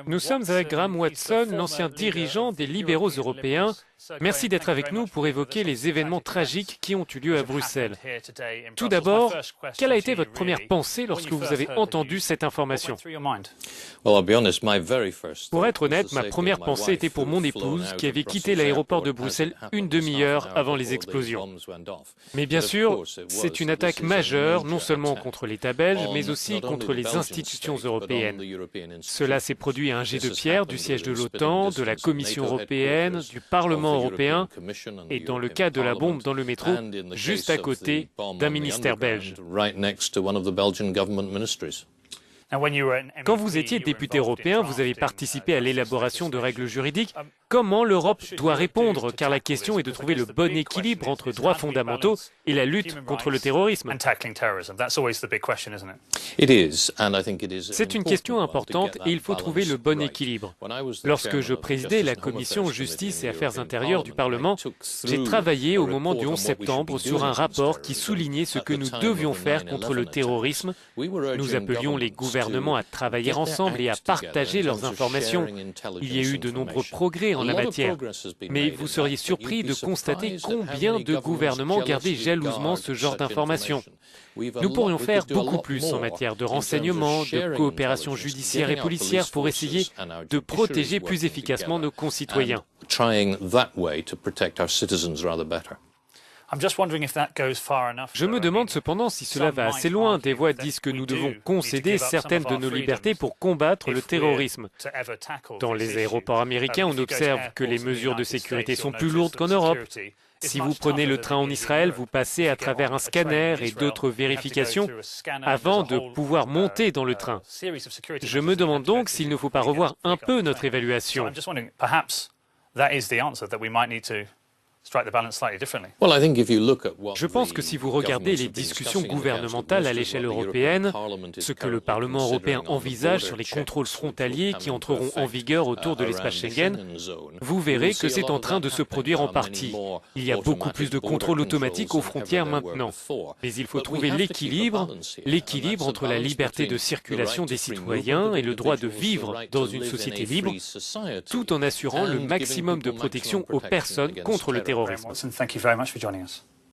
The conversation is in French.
Nous sommes avec Graham Watson, l'ancien dirigeant des libéraux européens. Merci d'être avec nous pour évoquer les événements tragiques qui ont eu lieu à Bruxelles. Tout d'abord, quelle a été votre première pensée lorsque vous avez entendu cette information? Pour être honnête, ma première pensée était pour mon épouse qui avait quitté l'aéroport de Bruxelles une demi-heure avant les explosions. Mais bien sûr, c'est une attaque majeure, non seulement contre l'État belge, mais aussi contre les institutions européennes. Cela s'est produit à un jet de pierre du siège de l'OTAN, de la Commission européenne, du Parlement européen et dans le cas de la bombe dans le métro, juste à côté d'un ministère belge. Quand vous étiez député européen, vous avez participé à l'élaboration de règles juridiques. Comment l'Europe doit répondre? Car la question est de trouver le bon équilibre entre droits fondamentaux et la lutte contre le terrorisme. C'est une question importante et il faut trouver le bon équilibre. Lorsque je présidais la Commission Justice et Affaires intérieures du Parlement, j'ai travaillé au moment du 11 septembre sur un rapport qui soulignait ce que nous devions faire contre le terrorisme. Nous appelions les gouvernements à travailler ensemble et à partager leurs informations. Il y a eu de nombreux progrès en la matière, mais vous seriez surpris de constater combien de gouvernements gardaient jalousement ce genre d'informations. Nous pourrions faire beaucoup plus en matière de renseignement, de coopération judiciaire et policière pour essayer de protéger plus efficacement nos concitoyens. Je me demande cependant si cela va assez loin. Des voix disent que nous devons concéder certaines de nos libertés pour combattre le terrorisme. Dans les aéroports américains, on observe que les mesures de sécurité sont plus lourdes qu'en Europe. Si vous prenez le train en Israël, vous passez à travers un scanner et d'autres vérifications avant de pouvoir monter dans le train. Je me demande donc s'il ne faut pas revoir un peu notre évaluation. Je pense que si vous regardez les discussions gouvernementales à l'échelle européenne, ce que le Parlement européen envisage sur les contrôles frontaliers qui entreront en vigueur autour de l'espace Schengen, vous verrez que c'est en train de se produire en partie. Il y a beaucoup plus de contrôles automatiques aux frontières maintenant. Mais il faut trouver l'équilibre entre la liberté de circulation des citoyens et le droit de vivre dans une société libre, tout en assurant le maximum de protection aux personnes contre le terrorisme. Graham Watson, thank you very much for joining us.